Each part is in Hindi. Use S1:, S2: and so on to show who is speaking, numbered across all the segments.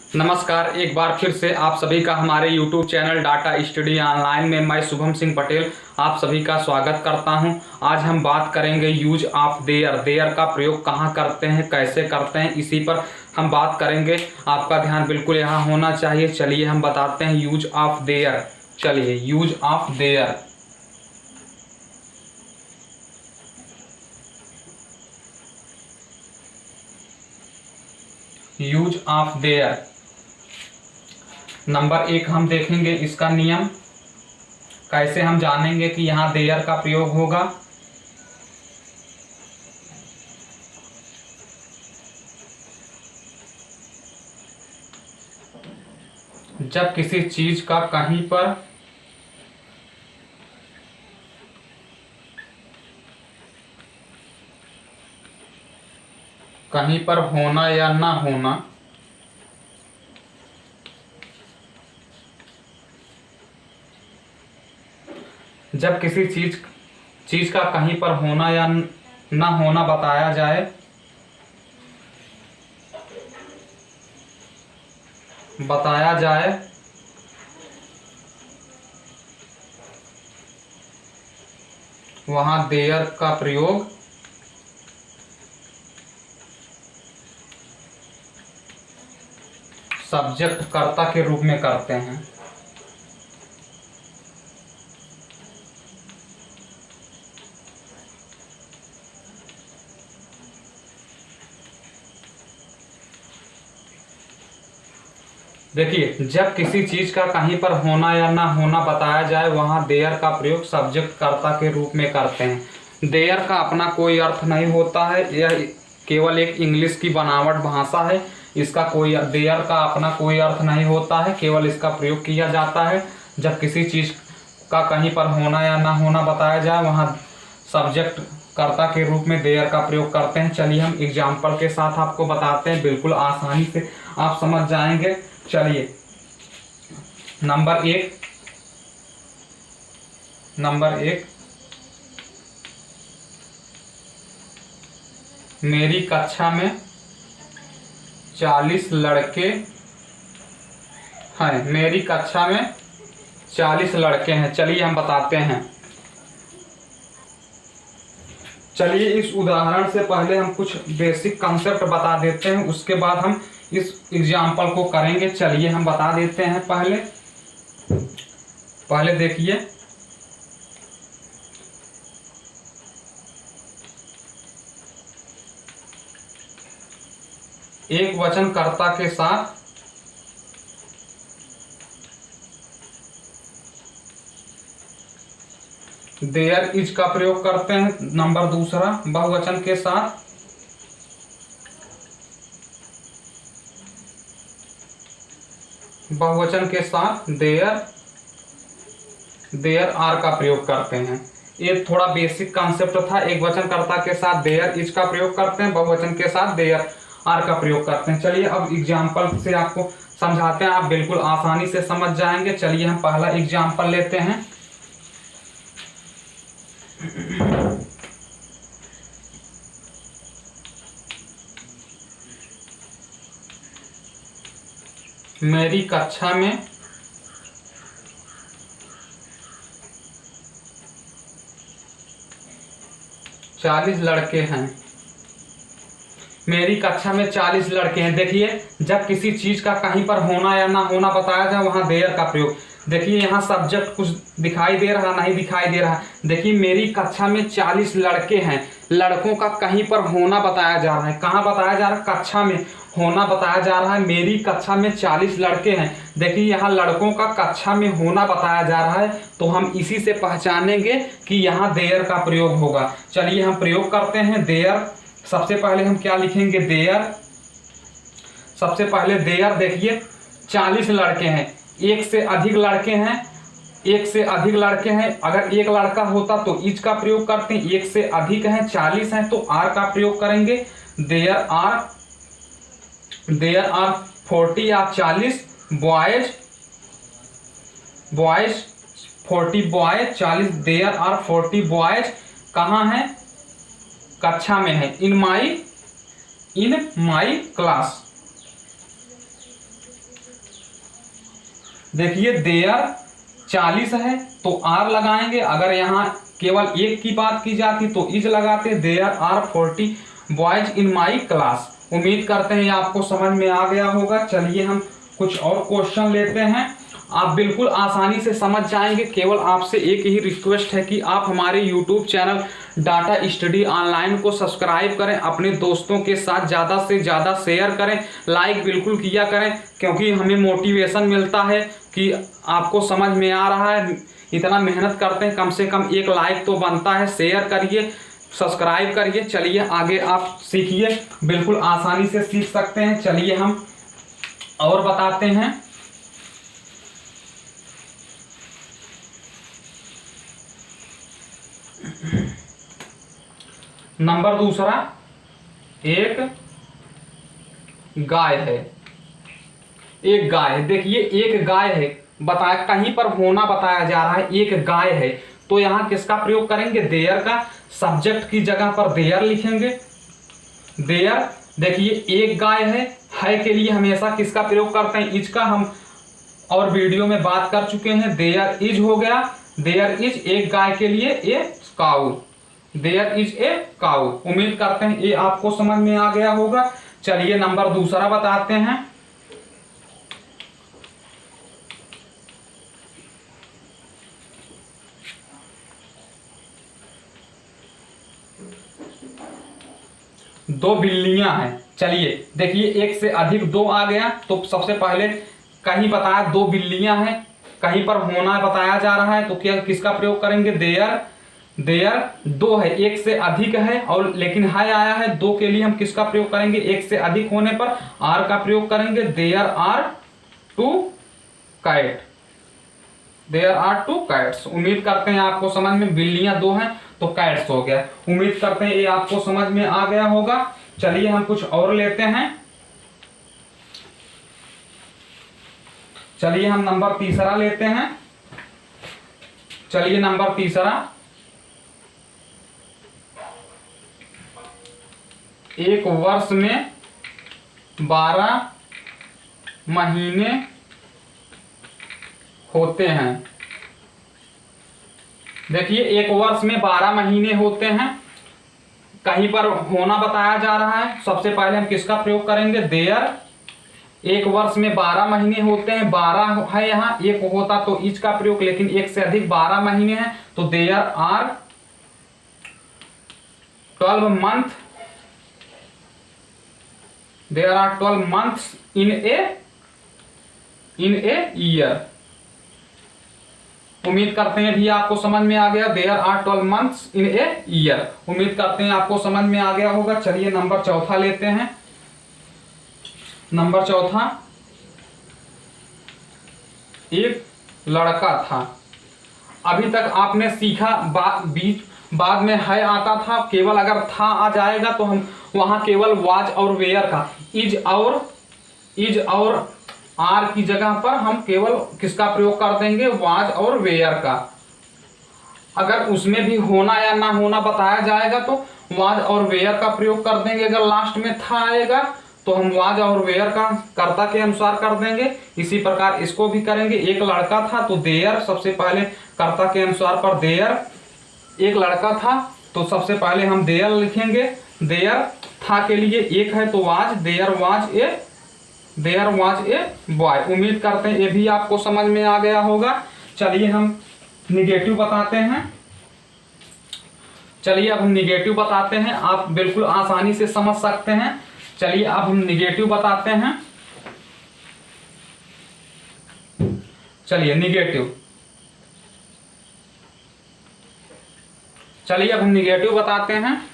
S1: नमस्कार, एक बार फिर से आप सभी का हमारे YouTube channel data study online में मैं शुभम सिंह पटेल आप सभी का स्वागत करता हूं। आज हम बात करेंगे यूज ऑफ देयर का प्रयोग कहां करते हैं, कैसे करते हैं, इसी पर हम बात करेंगे। आपका ध्यान बिल्कुल यहां होना चाहिए। चलिए हम बताते हैं यूज ऑफ देयर। चलिए use of their. Use of their number 1 हम देखेंगे इसका नियम। कैसे हम जानेंगे कि यहाँ देयर का प्रयोग होगा। जब किसी चीज का कहीं पर होना या ना होना, जब किसी चीज का कहीं पर होना या ना होना बताया जाए वहां देयर का प्रयोग सब्जेक्ट कर्ता के रूप में करते हैं। देखिए, जब किसी चीज का कहीं पर होना या ना होना बताया जाए वहां देयर का प्रयोग सब्जेक्ट कर्ता के रूप में करते हैं। देयर का अपना कोई अर्थ नहीं होता है, यह केवल एक इंग्लिश की बनावट भाषा है। इसका कोई देयर का अपना कोई अर्थ नहीं होता है, केवल इसका प्रयोग किया जाता है जब किसी चीज का कहीं पर होना या ना होना बताया जाए वहां सब्जेक्ट कर्ता के रूप में देयर का प्रयोग करते हैं। चलिए हम एग्जाम्पल के साथ आपको बताते हैं, बिल्कुल आसानी से आप समझ जाएंगे। चलिए नंबर एक मेरी कक्षा में 40 लड़के हैं। मेरी कक्षा में 40 लड़के हैं। चलिए हम बताते हैं। चलिए इस उदाहरण से पहले हम कुछ बेसिक कॉन्सेप्ट बता देते हैं, उसके बाद हम इस एग्जाम्पल को करेंगे। चलिए हम बता देते हैं। पहले देखिए, एक वचन कर्ता के साथ देयर इज का प्रयोग करते हैं। नंबर दूसरा, बहुवचन के साथ देयर आर का प्रयोग करते हैं। ये थोड़ा बेसिक कॉन्सेप्ट था। एक वचन कर्ता के साथ देयर इज का प्रयोग करते हैं, बहुवचन के साथ देयर आर का प्रयोग करते हैं। चलिए अब एग्जाम्पल से आपको समझाते हैं, आप बिल्कुल आसानी से समझ जाएंगे। चलिए हम पहला एग्जाम्पल लेते हैं। मेरी कक्षा में 40 लड़के हैं। मेरी कक्षा में 40 लड़के हैं। देखिए, जब किसी चीज का कहीं पर होना या ना होना बताया जाए वहां देयर का प्रयोग। देखिए यहाँ सब्जेक्ट कुछ दिखाई दे रहा, नहीं दिखाई दे रहा। देखिए मेरी कक्षा में 40 लड़के हैं। लड़कों का कहीं पर होना बताया जा रहा है। कहाँ बताया जा रहा है? कक्षा में होना बताया जा रहा है। मेरी कक्षा में 40 लड़के हैं। देखिए यहाँ लड़कों का कक्षा में होना बताया जा रहा है, तो हम इसी से पहचानेंगे कि यहाँ देयर का प्रयोग होगा। चलिए हम प्रयोग करते हैं देयर। सबसे पहले हम क्या लिखेंगे? देयर। सबसे पहले देयर। देखिए 40 लड़के हैं, एक से अधिक लड़के हैं। अगर एक लड़का होता तो इज का प्रयोग करते हैं, एक से अधिक हैं, 40 हैं तो आर का प्रयोग करेंगे। देयर आर 40 या 40 boys 40 boys 40। There are 40 boys कहाँ हैं? कक्षा में है। इन माई क्लास। देखिए देयर 40 है तो आर लगाएंगे। अगर यहाँ केवल एक की बात की जाती तो इज लगाते। There are 40 boys in my class. उम्मीद करते हैं आपको समझ में आ गया होगा। चलिए हम कुछ और क्वेश्चन लेते हैं, आप बिल्कुल आसानी से समझ जाएंगे। केवल आपसे एक ही रिक्वेस्ट है कि आप हमारे YouTube channel data study online को सब्सक्राइब करें, अपने दोस्तों के साथ ज़्यादा से ज़्यादा शेयर करें, लाइक बिल्कुल किया करें, क्योंकि हमें मोटिवेशन मिलता है कि आपको समझ में आ रहा है। इतना मेहनत करते हैं, कम से कम एक लाइक तो बनता है। शेयर करिए, सब्सक्राइब करिए। चलिए आगे आप सीखिए, बिल्कुल आसानी से सीख सकते हैं। चलिए हम और बताते हैं। नंबर दूसरा, एक गाय है। एक गाय है, देखिए एक गाय है बताया, कहीं पर होना बताया जा रहा है, एक गाय है। तो यहां किसका प्रयोग करेंगे? देयर का। सब्जेक्ट की जगह पर देयर लिखेंगे। देयर, देखिए एक गाय है के लिए हमेशा किसका प्रयोग करते हैं? इज का। हम और वीडियो में बात कर चुके हैं। देयर इज हो गया। देयर इज एक गाय के लिए ए काऊ। देयर इज ए काऊ। उम्मीद करते हैं ये आपको समझ में आ गया होगा। चलिए नंबर दूसरा बताते हैं। दो बिल्लियां हैं। चलिए देखिए एक से अधिक दो आ गया तो सबसे पहले कहीं बताया दो बिल्लियां हैं, कहीं पर होना बताया जा रहा है तो क्या किसका प्रयोग करेंगे? देयर। देयर दो है, एक से अधिक है और लेकिन है आया है, दो के लिए हम किसका प्रयोग करेंगे? एक से अधिक होने पर आर का प्रयोग करेंगे। There are two cat. There are two cats. उम्मीद करते हैं आपको समझ में, बिल्लियां दो हैं तो कैट्स हो गया। उम्मीद करते हैं ये आपको समझ में आ गया होगा। चलिए हम कुछ और लेते हैं। चलिए हम नंबर तीसरा लेते हैं। चलिए नंबर तीसरा, एक वर्ष में 12 महीने होते हैं। देखिए एक वर्ष में 12 महीने होते हैं, कहीं पर होना बताया जा रहा है। सबसे पहले हम किसका प्रयोग करेंगे? देयर। एक वर्ष में 12 महीने होते हैं, 12 है यहाँ, एक होता तो इज का प्रयोग, लेकिन एक से अधिक 12 महीने हैं तो there are 12 month. There are 12 months in a year. उम्मीद करते हैं भी आपको समझ में आ गया। There are 12 months in a year. उम्मीद करते हैं आपको समझ में आ गया होगा। चलिए नंबर चौथा लेते हैं। नंबर चौथा, एक लड़का था। अभी तक आपने सीखा बाद में है आता था, केवल अगर था आ जाएगा तो हम वहां केवल वाज और वेयर का, इज और आर की जगह पर हम केवल किसका प्रयोग कर देंगे? वाज और वेयर का। अगर उसमें भी होना या ना होना बताया जाएगा तो वाज और वेयर का प्रयोग कर देंगे। अगर लास्ट में था आएगा तो हम वाज और वेयर का कर्ता के अनुसार कर देंगे। इसी प्रकार इसको भी करेंगे। एक लड़का था तो देयर, सबसे पहले कर्ता के अनुसार पर देयर। एक लड़का था तो सबसे पहले हम देयर लिखेंगे। देयर था के लिए एक है तो was. There was a boy. उम्मीद करते हैं ये भी आपको समझ में आ गया होगा। चलिए हम निगेटिव बताते हैं। चलिए अब हम निगेटिव बताते हैं, आप बिल्कुल आसानी से समझ सकते हैं। चलिए अब हम निगेटिव बताते हैं। चलिए निगेटिव। चलिए अब हम निगेटिव बताते हैं।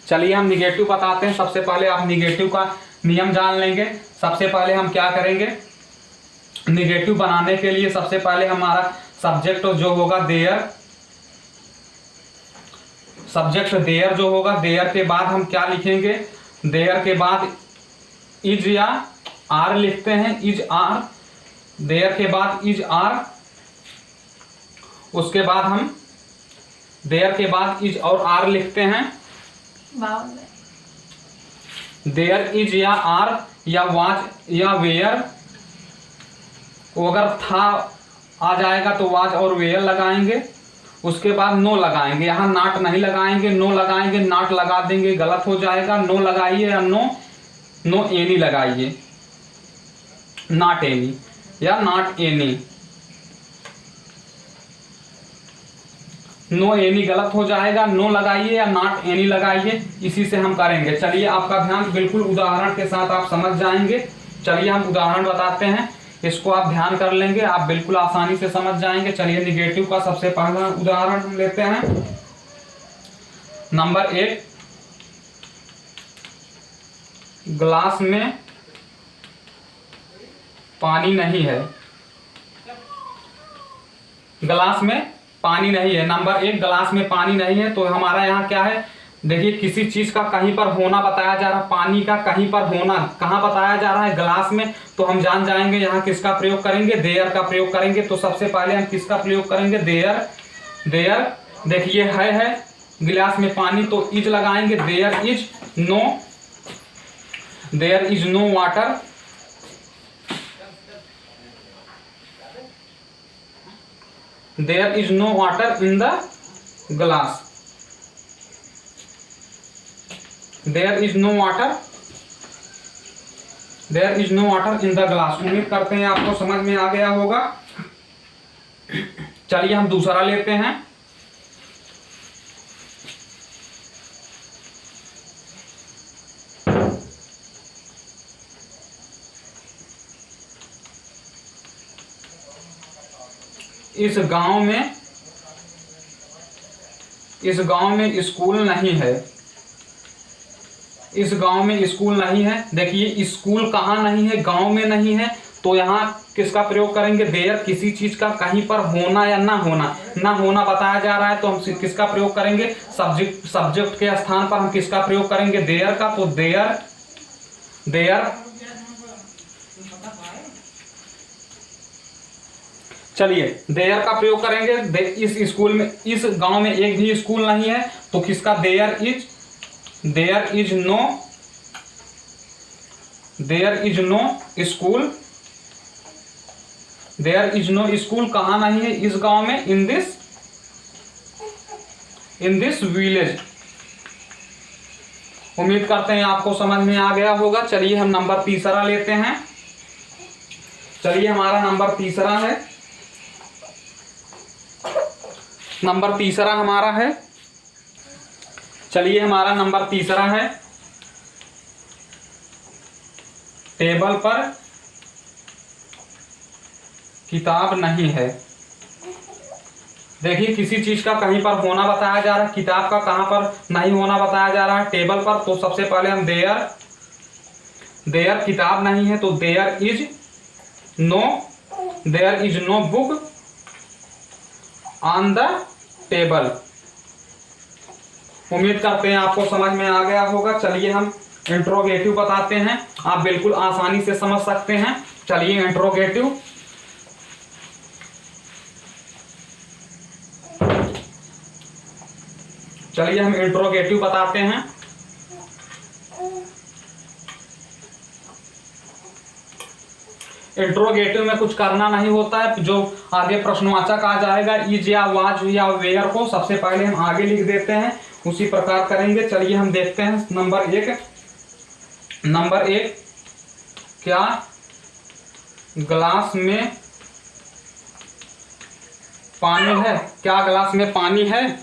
S1: चलिए हम निगेटिव बताते हैं। सबसे पहले आप निगेटिव का नियम जान लेंगे। सबसे पहले हम क्या करेंगे? निगेटिव बनाने के लिए सबसे पहले हमारा सब्जेक्ट जो होगा देयर। सब्जेक्ट देयर जो होगा, देयर के बाद हम क्या लिखेंगे? देयर के बाद इज या आर लिखते हैं। Is are. देयर के बाद इज आर। उसके बाद हम देयर के बाद इज और आर लिखते हैं। देयर इज या आर या वाज या वेयर, वो अगर था आ जाएगा तो वाज और वेयर लगाएंगे। उसके बाद नो लगाएंगे, यहाँ नॉट नहीं लगाएंगे, नो लगाएंगे, नॉट लगा देंगे, गलत हो जाएगा। नो लगाइए या नो एनी लगाइए, नॉट एनी या नॉट एनी। नो एनी गलत हो जाएगा, नो लगाइए या नॉट एनी लगाइए, इसी से हम करेंगे। चलिए आपका ध्यान बिल्कुल उदाहरण के साथ आप समझ जाएंगे। चलिए हम उदाहरण बताते हैं, इसको आप ध्यान कर लेंगे, आप बिल्कुल आसानी से समझ जाएंगे। चलिए निगेटिव का सबसे पहला उदाहरण हम लेते हैं। नंबर 1, ग्लास में पानी नहीं है। ग्लास में पानी नहीं है। नंबर 1, ग्लास में पानी नहीं है। तो हमारा यहाँ क्या है, देखिए किसी चीज का कहीं पर होना बताया जा रहा है, पानी का कहीं पर होना कहाँ बताया जा रहा है, ग्लास में। तो हम जान जाएंगे यहाँ किसका प्रयोग करेंगे, देयर का प्रयोग करेंगे। तो सबसे पहले हम किसका प्रयोग करेंगे, देयर। देयर देखिए है गिलास में पानी, तो इज लगाएंगे। There is no water. There is no water in the glass. There is no water. There is no water in the glass. उम्मीद करते हैं आपको समझ में आ गया होगा। चलिए हम दूसरा लेते हैं। इस गांव में स्कूल नहीं है। इस गांव में स्कूल नहीं है। देखिए स्कूल कहाँ नहीं है, गांव में नहीं है। तो यहाँ किसका प्रयोग करेंगे, देयर। किसी चीज का कहीं पर होना या ना होना बताया जा रहा है, तो हम किसका प्रयोग करेंगे, सब्जेक्ट के स्थान पर हम किसका प्रयोग करेंगे, देयर का। तो देयर। चलिए देयर का प्रयोग करेंगे। इस स्कूल में, इस गांव में एक भी स्कूल नहीं है, तो किसका, there is no school. There is no school कहाँ नहीं है, इस गांव में, इन दिस विलेज। उम्मीद करते हैं आपको समझ में आ गया होगा। चलिए हम नंबर तीसरा लेते हैं। चलिए हमारा नंबर तीसरा है। नंबर तीसरा हमारा है। चलिए हमारा नंबर तीसरा है, टेबल पर किताब नहीं है। देखिए किसी चीज का कहीं पर होना बताया जा रहा है, किताब का कहां पर नहीं होना बताया जा रहा है, टेबल पर। तो सबसे पहले हम देयर किताब नहीं है, तो there is no book on the table. उम्मीद करते हैं आपको समझ में आ गया होगा। चलिए हम इंट्रोगेटिव बताते हैं, आप बिल्कुल आसानी से समझ सकते हैं। चलिए इंट्रोगेटिव। चलिए हम इंट्रोगेटिव बताते हैं। इंट्रोगेटिव में कुछ करना नहीं होता है, जो आगे प्रश्नवाचक आ जाएगा, इज या वाज या वेयर को सबसे पहले हम आगे लिख देते हैं, उसी प्रकार करेंगे। चलिए हम देखते हैं नंबर एक, क्या ग्लास में पानी है, क्या ग्लास में पानी है।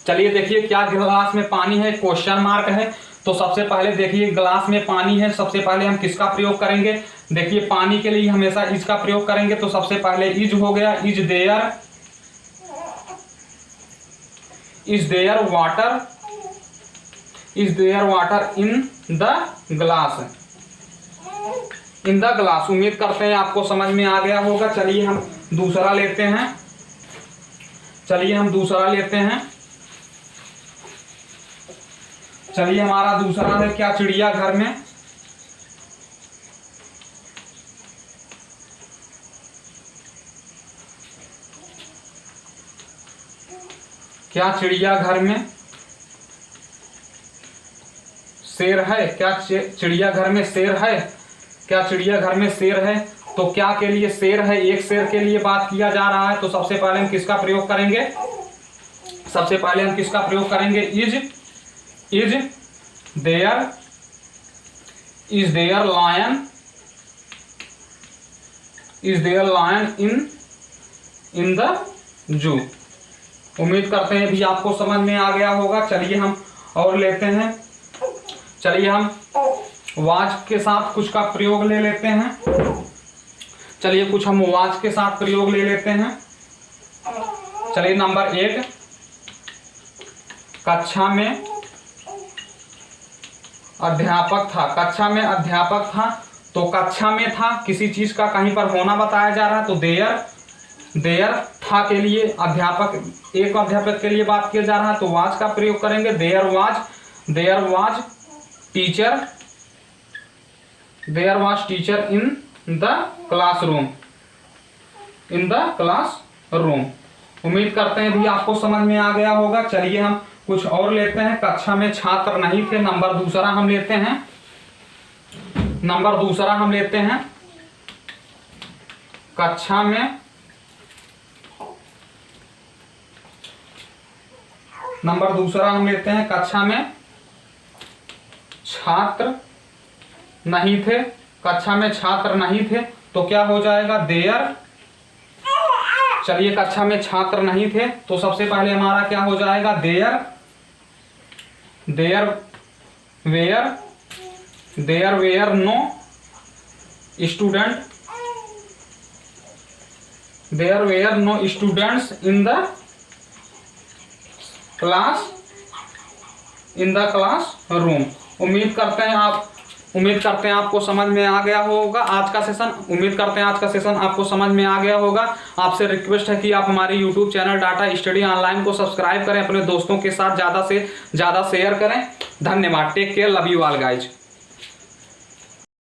S1: चलिए देखिए क्या गिलास में पानी है, क्वेश्चन मार्क है। तो सबसे पहले देखिए गिलास में पानी है, सबसे पहले हम किसका प्रयोग करेंगे, देखिए पानी के लिए हमेशा इज का प्रयोग करेंगे। तो सबसे पहले इज हो गया, is there water in the glass. उम्मीद करते हैं आपको समझ में आ गया होगा। चलिए हम दूसरा लेते हैं। चलिए हमारा दूसरा है, क्या चिड़ियाघर में शेर है? क्या चिड़ियाघर में शेर है? क्या चिड़ियाघर में शेर है? तो क्या के लिए शेर है? एक शेर के लिए बात किया जा रहा है। तो सबसे पहले हम किसका प्रयोग करेंगे? सबसे पहले हम किसका प्रयोग करेंगे? Is there lion in the zoo. उम्मीद करते हैं भी आपको समझ में आ गया होगा। चलिए हम और लेते हैं। चलिए हम वाज के साथ कुछ का प्रयोग ले लेते हैं। चलिए कुछ हम वाज के साथ प्रयोग ले लेते हैं। चलिए नंबर 1, कक्षा में अध्यापक था। कक्षा में अध्यापक था, तो कक्षा में था, किसी चीज का कहीं पर होना बताया जा रहा है। तो देयर था के लिए अध्यापक, एक अध्यापक के लिए बात किया जा रहा है, तो वाज का प्रयोग करेंगे। There was teacher in the classroom. उम्मीद करते हैं भी आपको समझ में आ गया होगा। चलिए हम कुछ और लेते हैं। कक्षा में छात्र नहीं थे, नंबर दूसरा हम लेते हैं। कक्षा में नंबर दूसरा हम लेते हैं। कक्षा में छात्र नहीं थे। कक्षा में छात्र नहीं थे, तो क्या हो जाएगा? देयर। चलिए कक्षा में छात्र नहीं थे, तो सबसे पहले हमारा क्या हो जाएगा? There were no students in the class room. उम्मीद करते हैं आपको समझ में आ गया होगा आज का सेशन। उम्मीद करते हैं आज का सेशन आपको समझ में आ गया होगा। आपसे रिक्वेस्ट है कि आप हमारे YouTube channel data study online को सब्सक्राइब करें, अपने दोस्तों के साथ ज़्यादा से ज़्यादा शेयर करें। धन्यवाद। Take care, love you all guys.